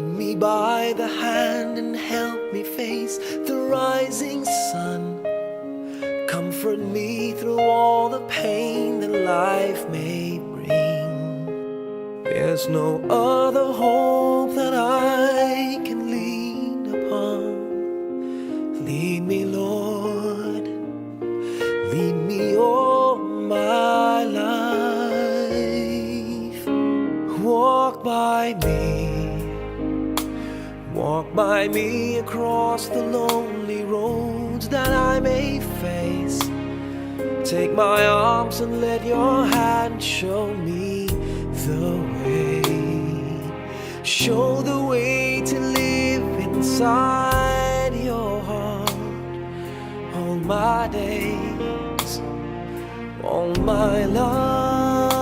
me by the hand and help me face the rising sun. Comfort me through all the pain that life may bring. There's no other hope that I can lean upon. Lead me, Lord, lead me all my life. Walk by me across the lonely roads that I may face. Take my arms and let your hand show me the way. Show the way to live inside your heart all my days, all my life.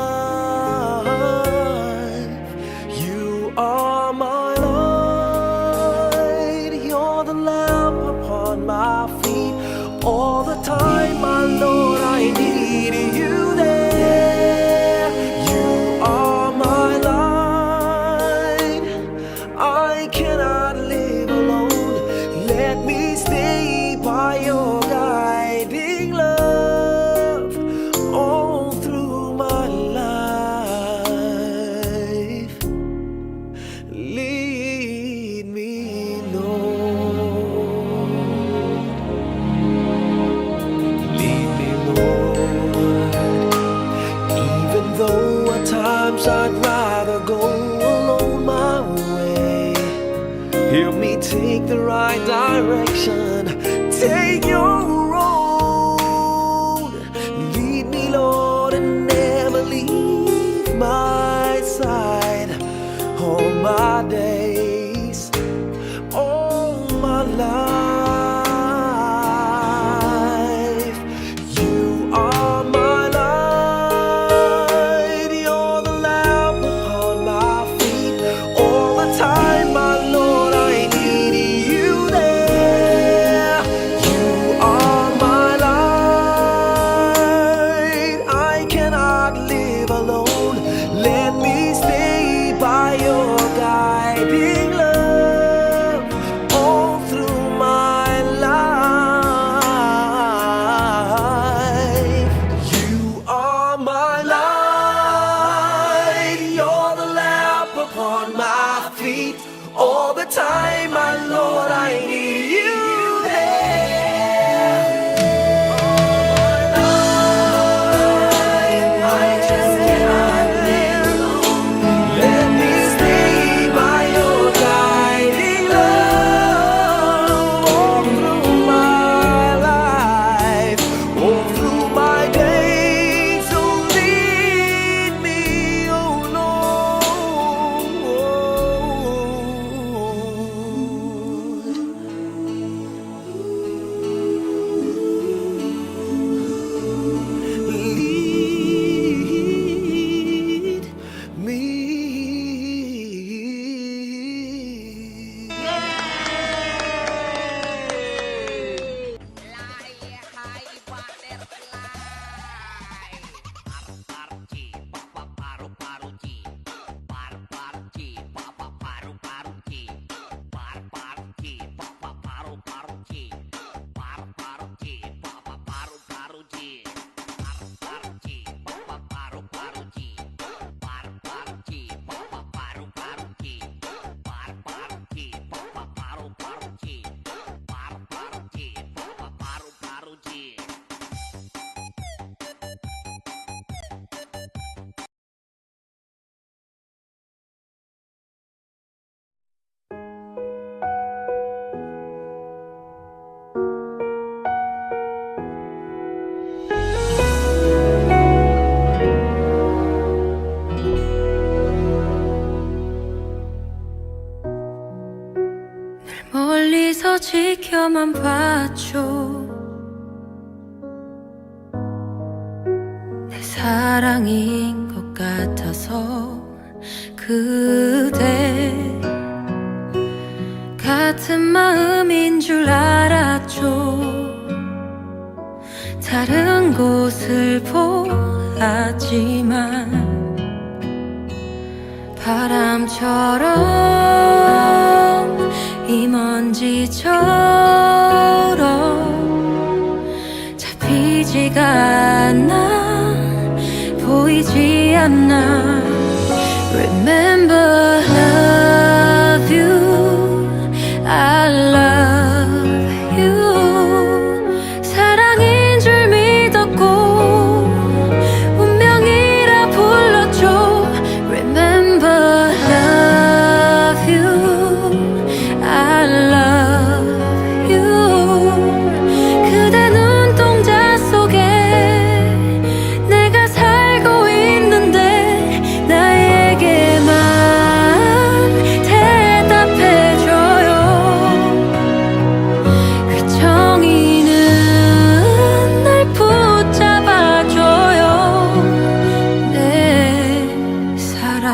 You are my light, you're the lamp upon my feet. All the time, my Lord, I need you there. You are my light, I cannot live alone. Let me stay by your guiding love all through my life. Lead me, Lord. Lead me, Lord. Even though at times I'd rather go alone my way, help me take the right direction. Take your road. Lead me, Lord, and never leave my side. All my days, all my life. You are my light, you're the lamp upon my feet. All the time, my Lord, I need you there. You are my light, I cannot live alone. Let me stay by your guiding love all through my life. You are my light, you're the lamp upon my feet. All the time, my Lord, I need you there. I just cannot live alone. Let me stay by your guiding love all through my life, all through my days. So lead me, oh Lord. Lead me. 멀리서 지켜만 봐줘. 내 사랑인 것 같아서 그대 같은 마음인 줄 알았죠. 다른 곳을 보았지만 바람처럼 우리처럼 잡히지가 않아 보이지 않나 Remember love you I love you 사랑인 줄 믿었고 운명이라 불렀죠 Remember love you I love you 그대 눈동자 속에 내가 살고 있는데 나에게만 대답해줘요 그 정의는 날 붙잡아줘요 내 사랑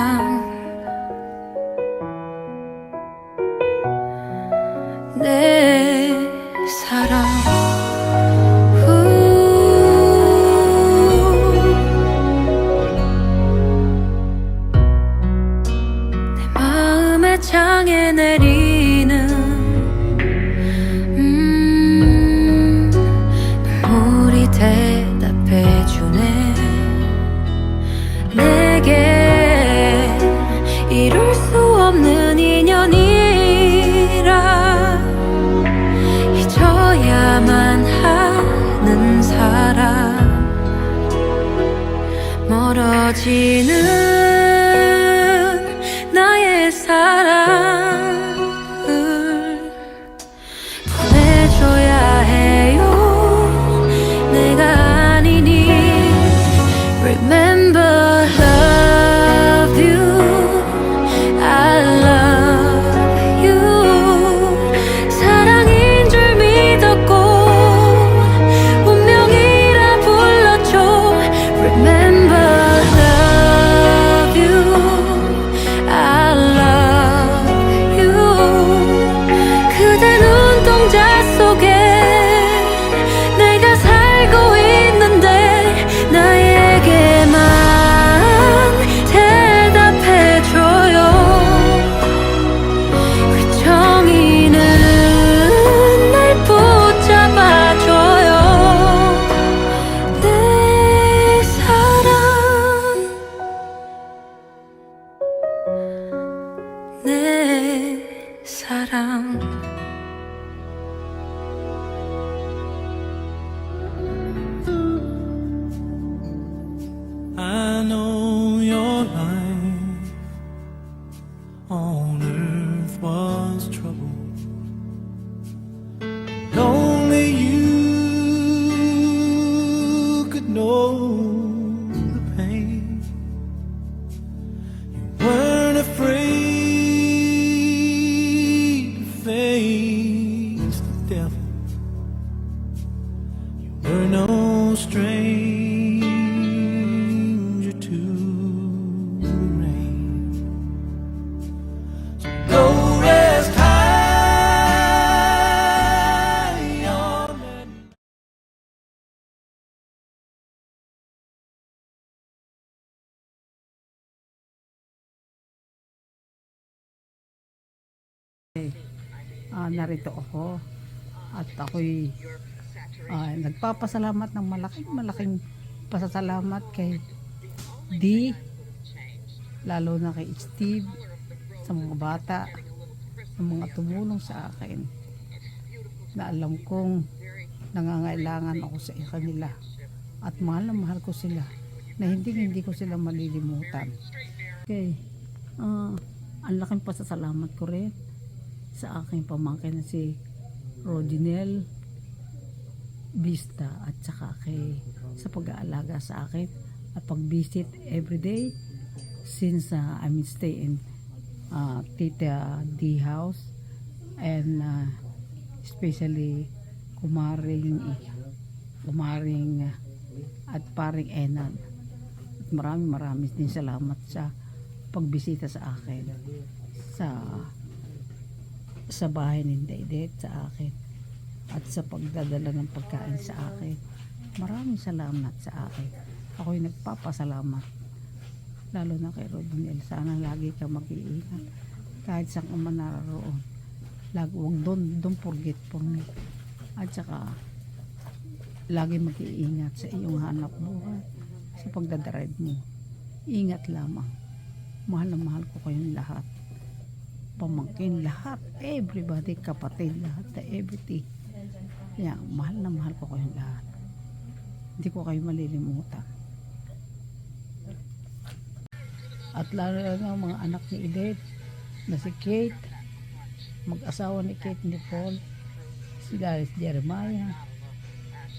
내 사랑 내 마음의 창에 내리는 눈물이 대답해주네 내게 이룰 수 없는 인연이라 잊어야만 하는 사람 멀어지는 나의 사랑을 보내줘야 해요 내가 아니니 Remember love you I love you 사랑인 줄 믿었고 운명이라 불렀죠 Remember love you I love you 그대 눈동자 속에 내가 살고 있는데 나에게만 대답해줘요 그 정의는 날 붙잡아줘요 내 사랑 내 사랑 I know your life on earth was trouble. Only you could know the pain. You weren't afraid to face the devil. You were no stranger to the rain. So go rest high on that. Narito ako at ako'y nagpapasalamat ng malaking pasasalamat kay D, lalo na kay Steve, sa mga bata, sa mga tumulong sa akin na alam kong nangangailangan ako sa kanila at mahal na mahal ko sila na hindi ko sila malilimutan. Okay, ang laking pasasalamat ko rin sa aking pamangkin na si Rodinel Vista at saka sa pag-aalaga sa akin at pag-visit everyday since I'm staying Tita D house and especially kumaring at paring Enan. At maraming din salamat sa pagbisita sa akin sa bahay ni Dedet sa akin at sa pagdadala ng pagkain sa akin. Maraming salamat sa akin. Ako'y nagpapasalamat lalo na kay Rodinel. Sana lagi ka mag-iingat kahit saan ka man naroon. Huwag don't forget for me. At saka, lagi mag-iingat sa iyong hanap buhay, sa pagdadrive mo. Ingat lamang. Mahal na mahal ko kayong lahat. Pamangkin, lahat, everybody, kapatid, lahat, everything. Yan, mahal na mahal ko kayong lahat. Hindi ko kayo malilimutan. At lalo na mga anak ni Edith, na si Kate, mag-asawa ni Kate ni Paul, si Jeremiah,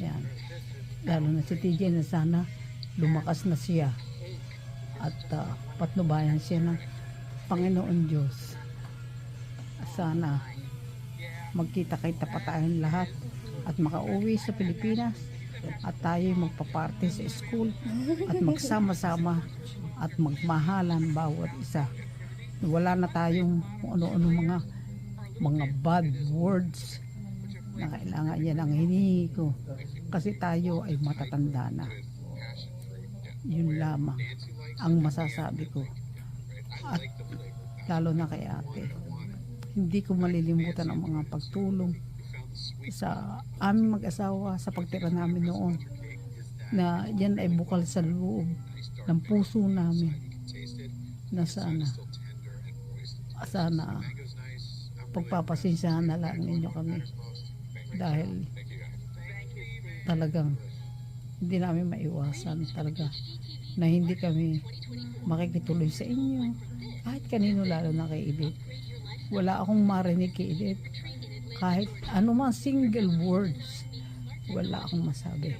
yan. Lalo na si TJ na sana lumakas na siya at patnubayan siya ng Panginoon Diyos. Sana magkita-kita pa tayong lahat at makauwi sa Pilipinas at tayo magpaparte sa school at magsama-sama at magmahalan bawat isa. Wala na tayong kung ano-ano mga bad words na kailangan. Yan ang hinihingi ko kasi tayo ay matatanda na. Yun lamang ang masasabi ko. At lalo na kay ate, hindi ko malilimutan ang mga pagtulong sa aming mag-asawa sa pagtira namin noon, na yan ay bukal sa loob ng puso namin, na sana pagpapasensyahan na lang ninyo kami dahil talagang hindi namin maiwasan talaga na hindi kami makikituloy sa inyo kahit kanino, lalo na kay Edith. Wala akong marinig kay Edith kahit anumang single words, wala akong masabi.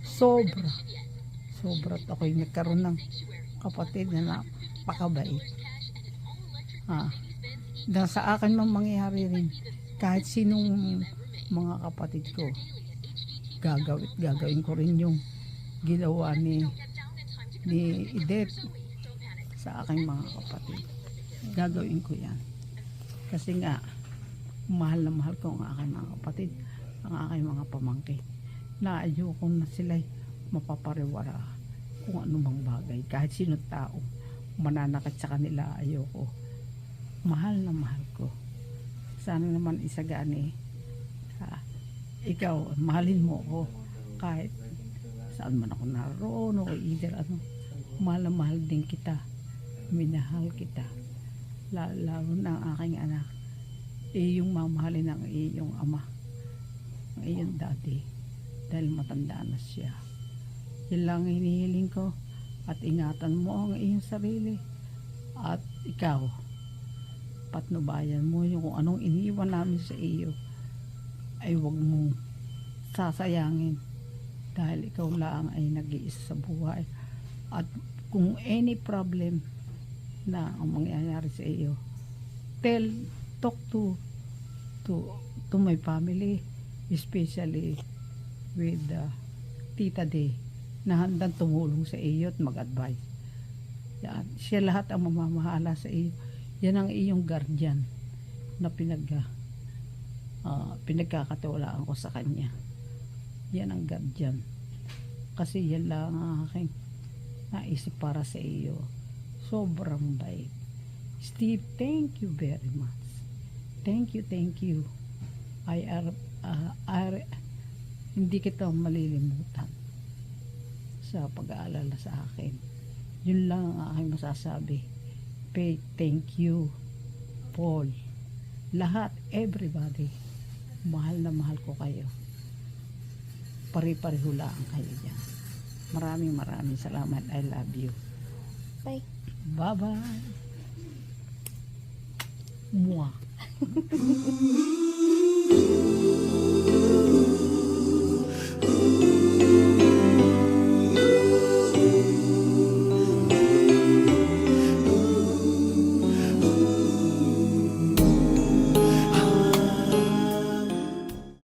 Sobra at ako'y nagkaroon ng kapatid na napakabait. Na sa akin mang mangyayari rin, kahit sinong mga kapatid ko, gagawin ko rin yung ginawa ni Edith sa aking mga kapatid. Gagawin ko yan kasi nga mahal na mahal ko ang aking mga kapatid, ang aking mga pamangkin, na ayoko na sila'y mapapariwara kung anumang bagay, kahit sino tao mananakit sa kanila. Ayoko. Mahal na mahal ko. Sana naman isagani, ikaw mahalin mo ako kahit saan man ako naroon o either ano. Mahal na mahal din kita, minahal kita, lalo na ang aking anak, iyong mamahalin ng iyong ama, ang iyong daddy, dahil matanda na siya. Yan lang hinihiling ko, at ingatan mo ang iyong sarili, at ikaw patnubayan mo yung kung anong iniwan namin sa iyo ay huwag mong sasayangin, dahil ikaw lang ay nag-iisa sa buhay. At kung any problem na ang mangyayari sa iyo, talk to my family, especially with Tita Day, na handang tumulong sa iyo at mag-advise. Yan, siya lahat ang mamamahala sa iyo. Yan ang iyong guardian na pinagkakatiwalaan ko sa kanya. Yan ang guardian. Kasi yan lang ang aking naisip para sa iyo. Sobrang bait. Steve, thank you very much. Thank you. Hindi kita malilimutan sa pag-aalala sa akin. Yun lang ang aking masasabi. Faith, thank you. Paul, lahat, everybody, mahal na mahal ko kayo. Pare-pareho lang kayo dyan. Maraming salamat. I love you. Bye. Bye-bye. Mwah.